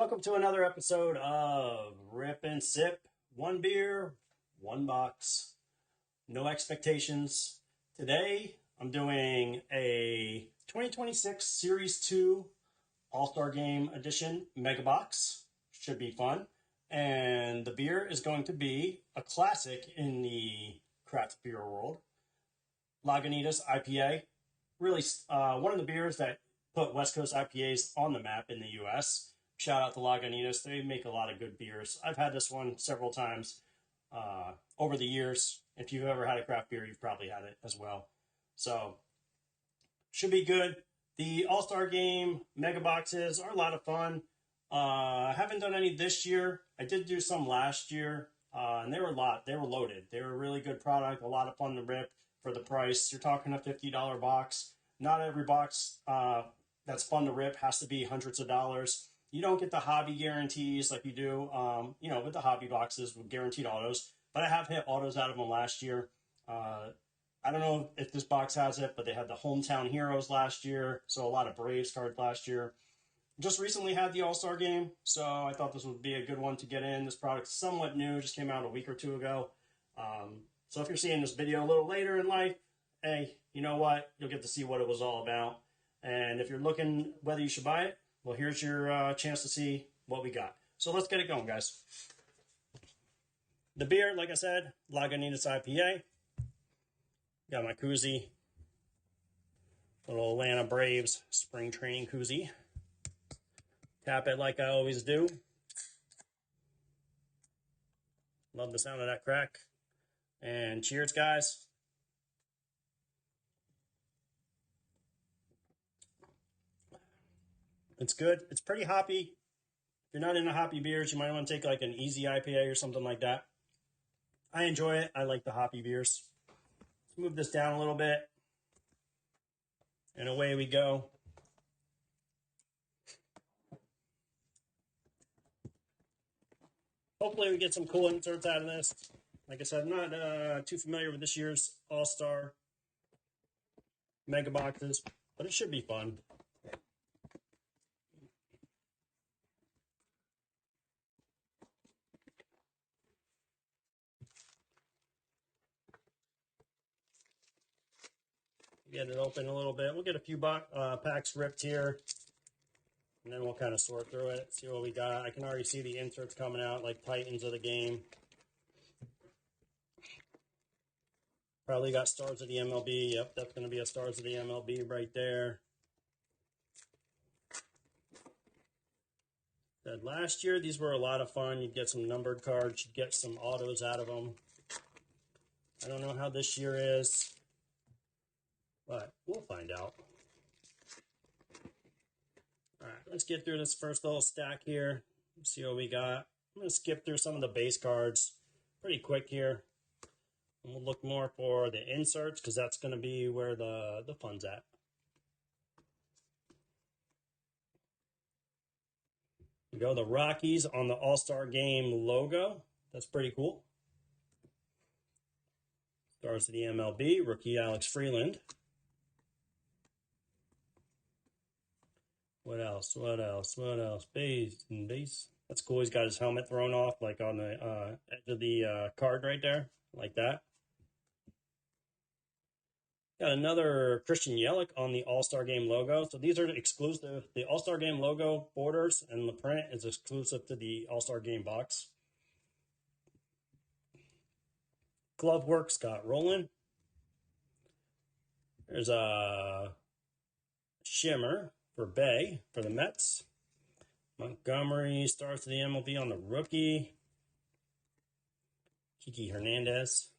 Welcome to another episode of Rip and Sip. One beer, one box, no expectations. Today, I'm doing a 2026 Series 2 All-Star Game Edition Mega Box. Should be fun. And the beer is going to be a classic in the craft beer world. Lagunitas IPA. Really one of the beers that put West Coast IPAs on the map in the U.S. Shout out to Lagunitas. They make a lot of good beers. I've had this one several times over the years. If you've ever had a craft beer, you've probably had it as well. So, should be good. The All-Star Game Mega Boxes are a lot of fun. I haven't done any this year. I did do some last year, and they were loaded. They were a really good product, a lot of fun to rip for the price. You're talking a $50 box. Not every box that's fun to rip has to be hundreds of dollars. You don't get the hobby guarantees like you do, with the hobby boxes with guaranteed autos. But I have hit autos out of them last year. I don't know if this box has it, but they had the Hometown Heroes last year. So a lot of Braves cards last year. Just recently had the All-Star Game, so I thought this would be a good one to get in. This product's somewhat new, just came out a week or two ago. So if you're seeing this video a little later in life, hey, you know what? You'll get to see what it was all about. And if you're looking whether you should buy it, well, here's your chance to see what we got. So let's get it going, guys. The beer, like I said, Lagunitas IPA. Got my koozie. Little Atlanta Braves spring training koozie. Tap it like I always do. Love the sound of that crack. And cheers, guys. It's good. It's pretty hoppy. If you're not into hoppy beers, you might want to take like an easy IPA or something like that. I enjoy it. I like the hoppy beers. Let's move this down a little bit. And away we go. Hopefully we get some cool inserts out of this. Like I said, I'm not too familiar with this year's All-Star Mega Boxes, but it should be fun. Get it open a little bit. We'll get a few packs ripped here, and then we'll kind of sort through it, see what we got. I can already see the inserts coming out, like Titans of the game. Probably got Stars of the MLB. Yep, that's going to be a Stars of the MLB right there. Said last year, these were a lot of fun. You'd get some numbered cards. You'd get some autos out of them. I don't know how this year is, but we'll find out. All right, let's get through this first little stack here. See what we got. I'm going to skip through some of the base cards pretty quick here. And we'll look more for the inserts because that's going to be where the fun's at. We go the Rockies on the All-Star Game logo. That's pretty cool. Stars of the MLB, rookie Alex Freeland. What else? Base and base. That's cool. He's got his helmet thrown off, like on the edge of the card right there, like that. Got another Christian Yelich on the All-Star Game logo. So these are exclusive. The All-Star Game logo borders and the print is exclusive to the All-Star Game box. Glove work, Scott Rowland. There's a shimmer for Bay for the Mets. Montgomery Stars to the MLB on the rookie. Kiki Hernandez.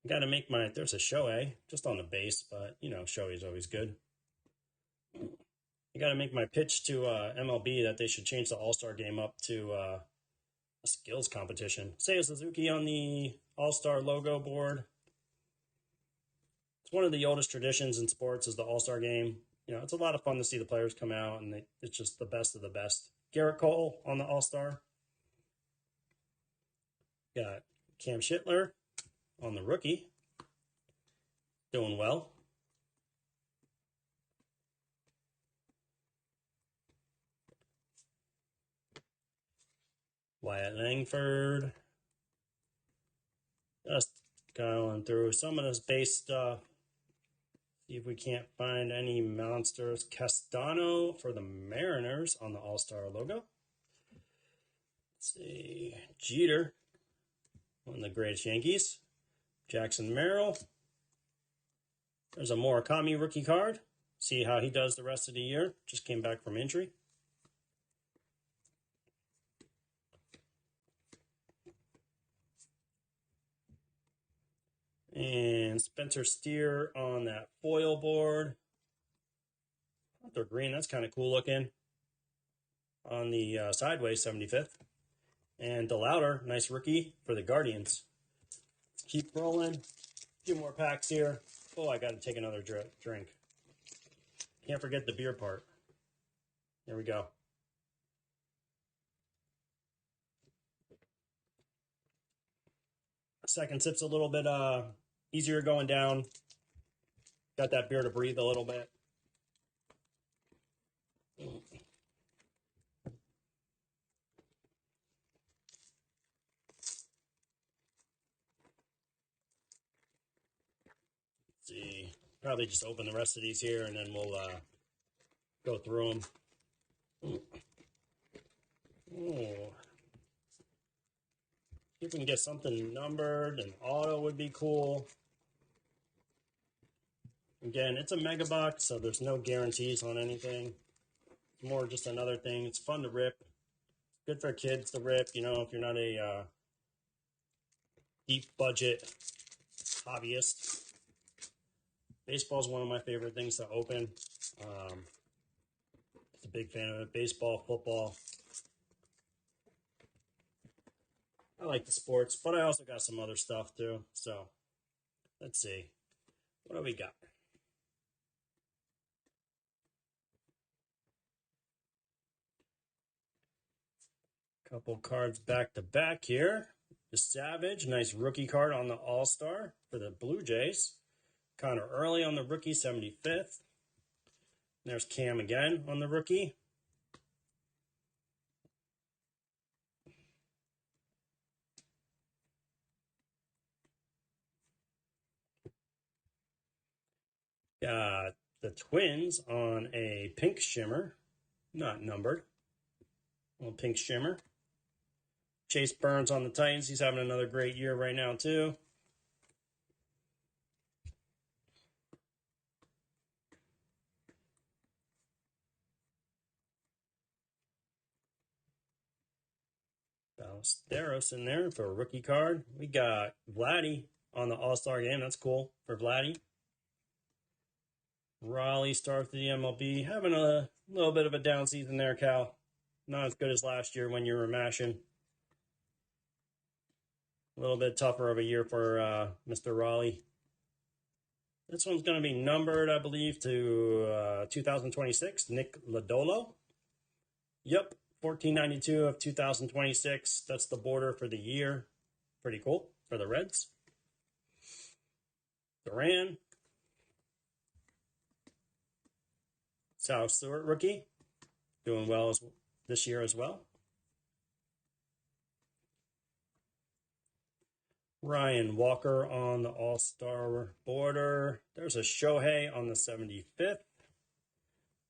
Got to make my, there's a Shohei just on the base, but you know, Shohei's always good. I got to make my pitch to MLB that they should change the All-Star Game up to a skills competition. Seiya Suzuki on the All-Star logo board. It's one of the oldest traditions in sports is the All-Star Game. You know, it's a lot of fun to see the players come out, and it's just the best of the best. Garrett Cole on the All-Star. Got Cam Schittler on the rookie. doing well. Wyatt Langford. Just going through some of this base stuff. See if we can't find any monsters. Castano for the Mariners on the All-Star logo. Let's see. Jeter, one of the greatest Yankees. Jackson Merrill. There's a Murakami rookie card. See how he does the rest of the year. Just came back from injury. And Spencer Steer on that foil board. They're green. That's kind of cool looking. On the sideways 75th. And DeLauder, nice rookie for the Guardians. Let's keep rolling. A few more packs here. Oh, I got to take another drink. Can't forget the beer part. There we go. Second sip's a little bit easier going down. Got that beer to breathe a little bit. Let's see. Probably just open the rest of these here and then we'll go through them. Oh. If we can get something numbered, an auto would be cool. Again, it's a mega box, so there's no guarantees on anything. It's more just another thing. It's fun to rip. Good for kids to rip, you know, if you're not a deep budget hobbyist. Baseball is one of my favorite things to open. Just a big fan of it. Baseball, football. I like the sports, but I also got some other stuff too. So, let's see. What do we got? Couple cards back to back here. The Savage, nice rookie card on the All-Star for the Blue Jays. Connor Early on the rookie, 75th. There's Cam again on the rookie. Got the Twins on a pink shimmer, not numbered. A little pink shimmer. Chase Burns on the Titans. He's having another great year right now, too. Ballesteros in there for a rookie card. We got Vladdy on the All-Star game. That's cool for Vladdy. Raleigh start to the MLB. Having a little bit of a down season there, Cal. Not as good as last year when you were mashing. A little bit tougher of a year for Mr. Raleigh. This one's going to be numbered, I believe, to 2026. Nick Lodolo. Yep, 1492 of 2026. That's the border for the year. Pretty cool for the Reds. Duran. Sal Stewart rookie. Doing well this year as well. Ryan Walker on the All-Star border. There's a Shohei on the 75th.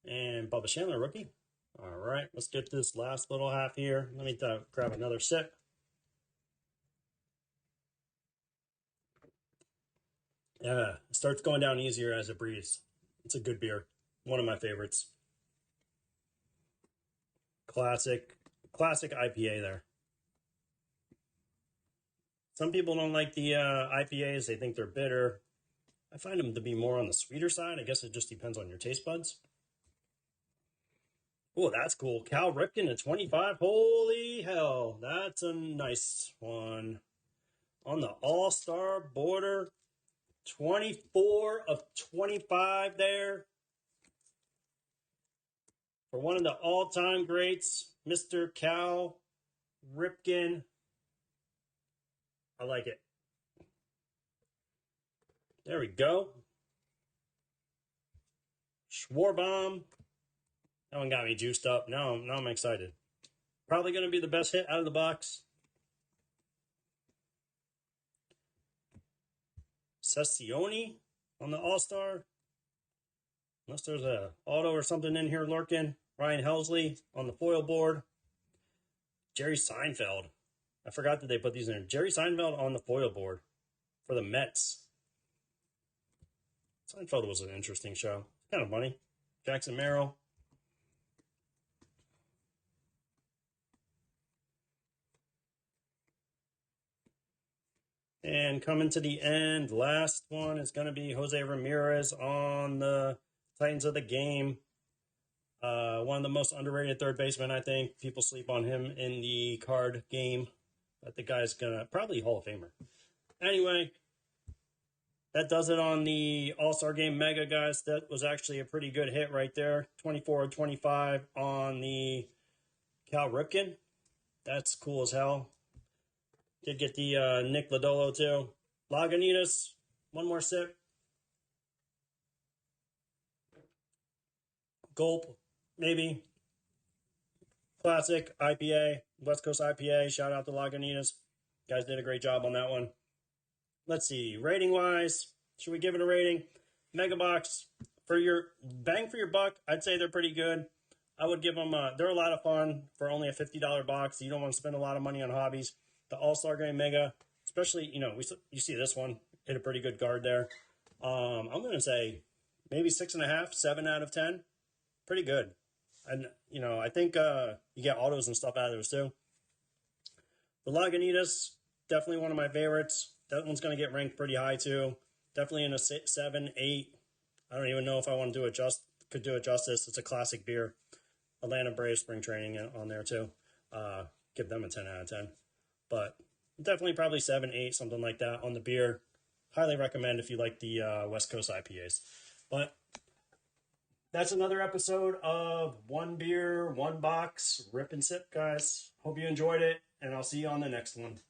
And Bubba Chandler rookie. All right, let's get this last little half here. Let me grab another sip. Yeah, it starts going down easier as it breathes. It's a good beer. One of my favorites. Classic IPA there. Some people don't like the IPAs. They think they're bitter. I find them to be more on the sweeter side. I guess it just depends on your taste buds. Oh, that's cool. Cal Ripken at 25. Holy hell. That's a nice one. On the All-Star border. 24 of 25 there. For one of the all-time greats, Mr. Cal Ripken. I like it. There we go. War Bomb. That one got me juiced up. Now I'm excited. Probably going to be the best hit out of the box. Sessione on the All-Star. Unless there's a auto or something in here lurking. Ryan Helsley on the foil board. Jerry Seinfeld. I forgot that they put these in. Jerry Seinfeld on the foil board for the Mets. Seinfeld was an interesting show. Kind of funny. Jackson Merrill. And coming to the end, last one is going to be Jose Ramirez on the Titans of the Game. One of the most underrated third basemen, I think. People sleep on him in the card game. But the guy's going to probably Hall of Famer. Anyway, that does it on the All-Star Game Mega, guys. That was actually a pretty good hit right there. 24-25 on the Cal Ripken. That's cool as hell. Did get the Nick Lodolo too. Lagunitas, one more sip. Gulp, maybe. Classic IPA, West Coast IPA. Shout out to Lagunitas. Guys did a great job on that one. Let's see, rating wise, should we give it a rating? Mega Box, for your bang for your buck, I'd say they're pretty good. I would give them, they're a lot of fun for only a $50 box. You don't want to spend a lot of money on hobbies. The All-Star Game Mega, especially, you see this one, hit a pretty good guard there. I'm going to say maybe 6.5, 7 out of 10. Pretty good. And, I think you get autos and stuff out of those too. The Lagunitas, definitely one of my favorites. That one's going to get ranked pretty high too. Definitely in a 7, 8. I don't even know if I want to do it could do it justice. It's a classic beer. Atlanta Braves spring training on there too. Give them a 10 out of 10. But definitely probably 7, 8, something like that on the beer. Highly recommend if you like the West Coast IPAs. But that's another episode of One Beer, One Box, Rip and Sip, guys. Hope you enjoyed it, and I'll see you on the next one.